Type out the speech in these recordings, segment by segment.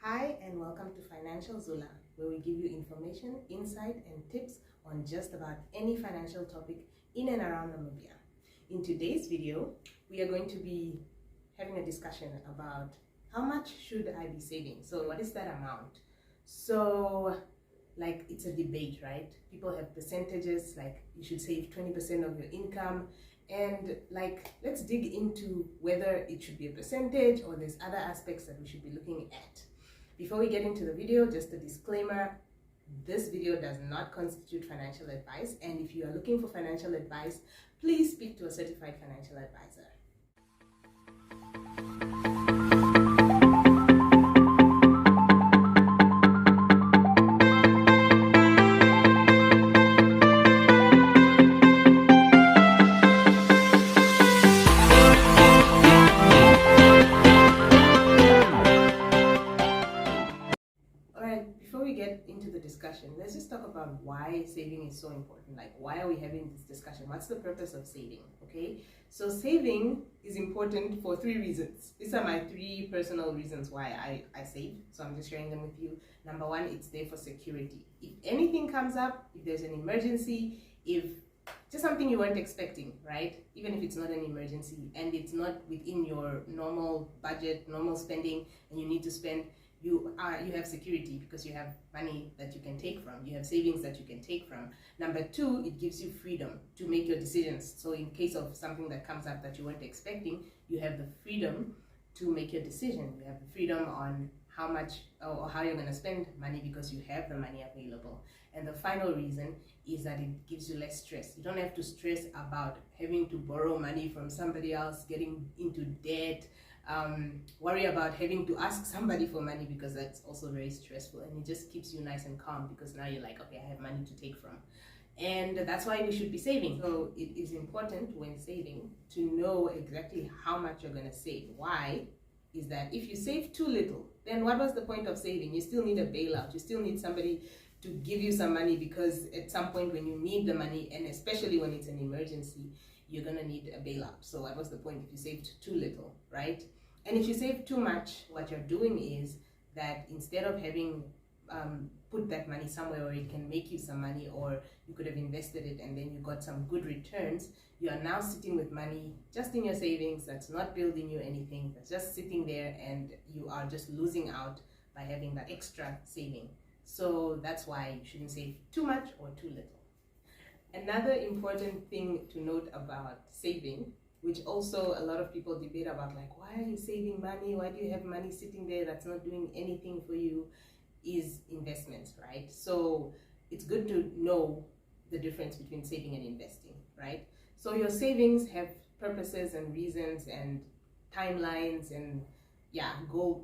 Hi and welcome to Financial Zula, where we give you information, insight and tips on just about any financial topic in and around Namibia. In today's video, we are going to be having a discussion about how much should I be saving? So what is that amount? So like it's a debate, right? People have percentages like you should save 20% of your income, and like let's dig into whether it should be a percentage or there's other aspects that we should be looking at. Before we get into the video, just a disclaimer, this video does not constitute financial advice, and if you are looking for financial advice, please speak to a certified financial advisor. Discussion, let's just talk about why saving is so important. Like, why are we having this discussion? What's the purpose of saving? Okay, so saving is important for three reasons. These are my three personal reasons why I save, so I'm just sharing them with you. Number one, it's there for security. If anything comes up, if there's an emergency, if just something you weren't expecting, right? Even if it's not an emergency and it's not within your normal budget, normal spending, and you need to spend, you have security because you have money that you can take from, you have savings that you can take from. Number two, it gives you freedom to make your decisions. So in case of something that comes up that you weren't expecting, you have the freedom to make your decision. You have the freedom on how much or how you're going to spend money because you have the money available. And the final reason is that it gives you less stress. You don't have to stress about having to borrow money from somebody else, getting into debt, worry about having to ask somebody for money, because that's also very stressful, and it just keeps you nice and calm because now you're like, okay, I have money to take from. And that's why we should be saving. So it is important when saving to know exactly how much you're going to save. Why? Is that if you save too little, then what was the point of saving? You still need a bailout. You still need somebody to give you some money, because at some point when you need the money, and especially when it's an emergency, you're going to need a bailout. So what was the point if you saved too little, right? And if you save too much, what you're doing is that instead of having put that money somewhere where it can make you some money, or you could have invested it and then you got some good returns, you are now sitting with money just in your savings that's not building you anything, that's just sitting there, and you are just losing out by having that extra saving. So that's why you shouldn't save too much or too little. Another important thing to note about saving, which also a lot of people debate about, like, why are you saving money? Why do you have money sitting there that's not doing anything for you? Is investments, right? So it's good to know the difference between saving and investing, right? So your savings have purposes and reasons and timelines, and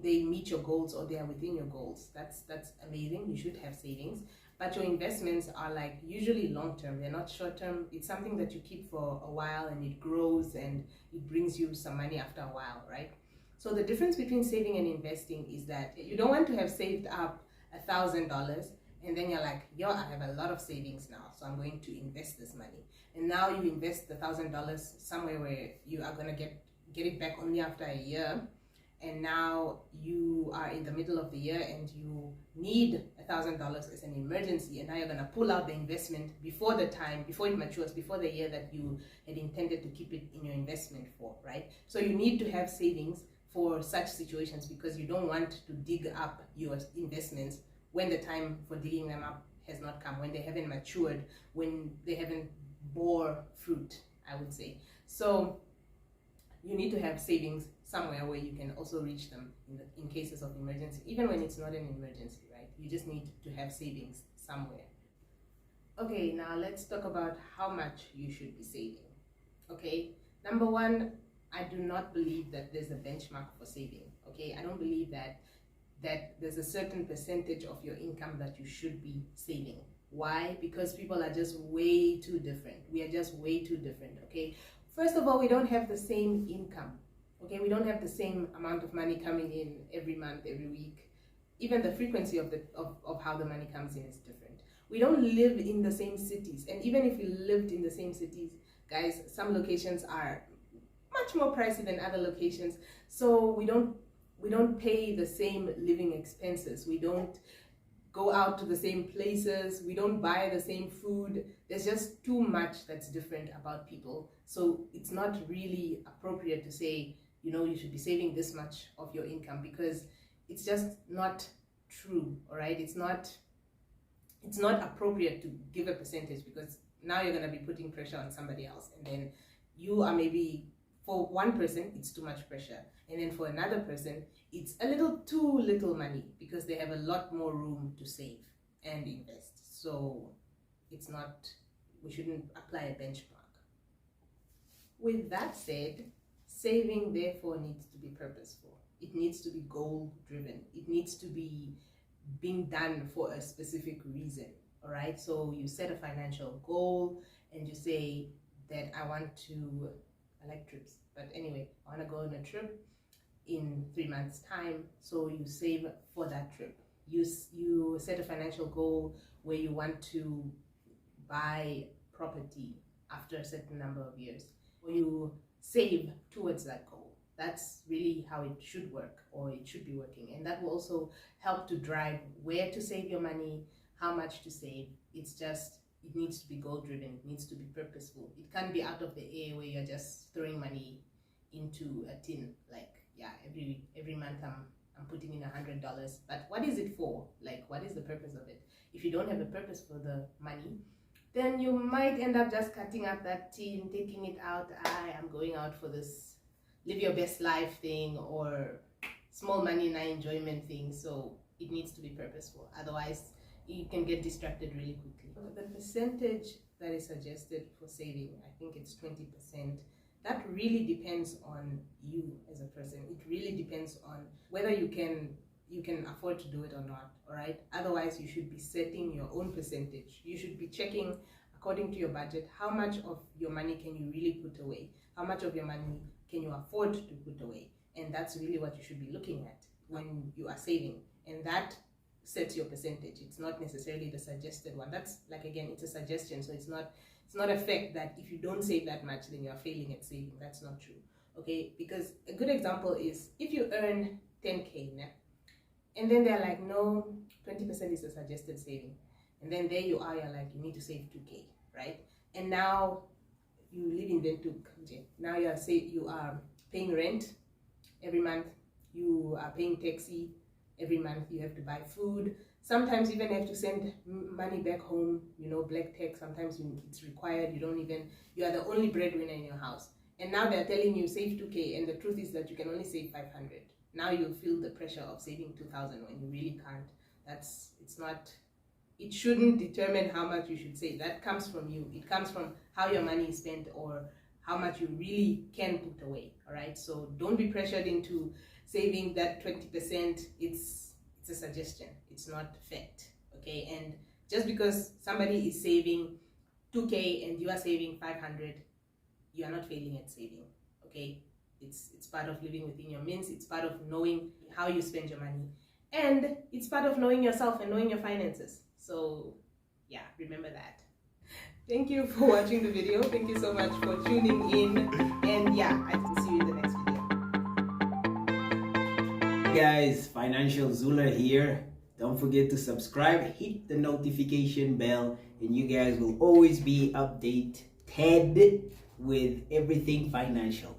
they meet your goals or they are within your goals. That's amazing. You should have savings. But your investments are like usually long-term. They're not short-term. It's something that you keep for a while and it grows and it brings you some money after a while, right? So the difference between saving and investing is that you don't want to have saved up $1,000 and then you're like, yo, I have a lot of savings now, so I'm going to invest this money. And now you invest the $1,000 somewhere where you are going to get it back only after a year. And now you are in the middle of the year and you need $1,000 as an emergency, and now you're going to pull out the investment before it matures, before the year that you had intended to keep it in your investment for, right? So you need to have savings for such situations, because you don't want to dig up your investments when the time for digging them up has not come, when they haven't matured, when they haven't bore fruit, I would say. So you need to have savings somewhere where you can also reach them in cases of emergency, even when it's not an emergency, right? You just need to have savings somewhere. Okay, now let's talk about how much you should be saving. Okay, number one, I do not believe that there's a benchmark for saving. Okay, I don't believe that there's a certain percentage of your income that you should be saving. Why? Because people are just way too different. We are just way too different. Okay, first of all, we don't have the same income. Okay, we don't have the same amount of money coming in every month, every week. Even the frequency of how the money comes in is different. We don't live in the same cities, and even if we lived in the same cities, guys, some locations are much more pricey than other locations. So we don't we don't pay the same living expenses. We don't go out to the same places. We don't buy the same food. There's just too much that's different about people. So it's not really appropriate to say, you know, you should be saving this much of your income, because it's just not true, all right? It's not appropriate to give a percentage, because now you're going to be putting pressure on somebody else, and then you are maybe, for one person it's too much pressure, and then for another person it's a little too little money because they have a lot more room to save and invest. So it's not, we shouldn't apply a benchmark. With that said, saving therefore needs to be purposeful. It needs to be goal driven. It needs to be being done for a specific reason, all right? So you set a financial goal and you say that I like trips, but anyway, I want to go on a trip in 3 months time. So you save for that trip. You set a financial goal where you want to buy property after a certain number of years, or you save towards that goal. That's really how it should work, or it should be working. And that will also help to drive where to save your money, how much to save. It's just, it needs to be goal driven. It needs to be purposeful. It can't be out of the air where you're just throwing money into a tin. Like, yeah, every month I'm putting in $100, but what is it for? Like, what is the purpose of it? If you don't have a purpose for the money, then you might end up just cutting up that tin, taking it out. I'm going out for this live your best life thing, or small money and enjoyment thing. So it needs to be purposeful. Otherwise, you can get distracted really quickly. The percentage that is suggested for saving, I think it's 20%. That really depends on you as a person. It really depends on whether you can afford to do it or not, all right? Otherwise, you should be setting your own percentage. You should be checking according to your budget, how much of your money can you really put away? How much of your money can you afford to put away? And that's really what you should be looking at when you are saving. And that sets your percentage. It's not necessarily the suggested one. That's, like, again, it's a suggestion. So it's not a fact that if you don't save that much, then you are failing at saving. That's not true, okay? Because a good example is if you earn 10K, and then they're like, no, 20% is the suggested saving. And then there you are, you're like, you need to save 2K, right? And now you live in Ventuk. Now you are paying rent every month. You are paying taxi every month. You have to buy food. Sometimes even have to send money back home, you know, black tax. Sometimes it's required. You are the only breadwinner in your house. And now they're telling you save 2K, and the truth is that you can only save 500. Now you feel the pressure of saving 2,000 when you really can't. It shouldn't determine how much you should save. That comes from you. It comes from how your money is spent or how much you really can put away, all right? So don't be pressured into saving that 20%. It's a suggestion. It's not fact, okay? And just because somebody is saving 2K and you are saving 500, you are not failing at saving, okay? It's part of living within your means. It's part of knowing how you spend your money. And it's part of knowing yourself and knowing your finances. So yeah, remember that. Thank you for watching the video. Thank you so much for tuning in. And yeah, I will see you in the next video. Hey guys, Financial Zula here. Don't forget to subscribe, hit the notification bell, and you guys will always be updated with everything financial.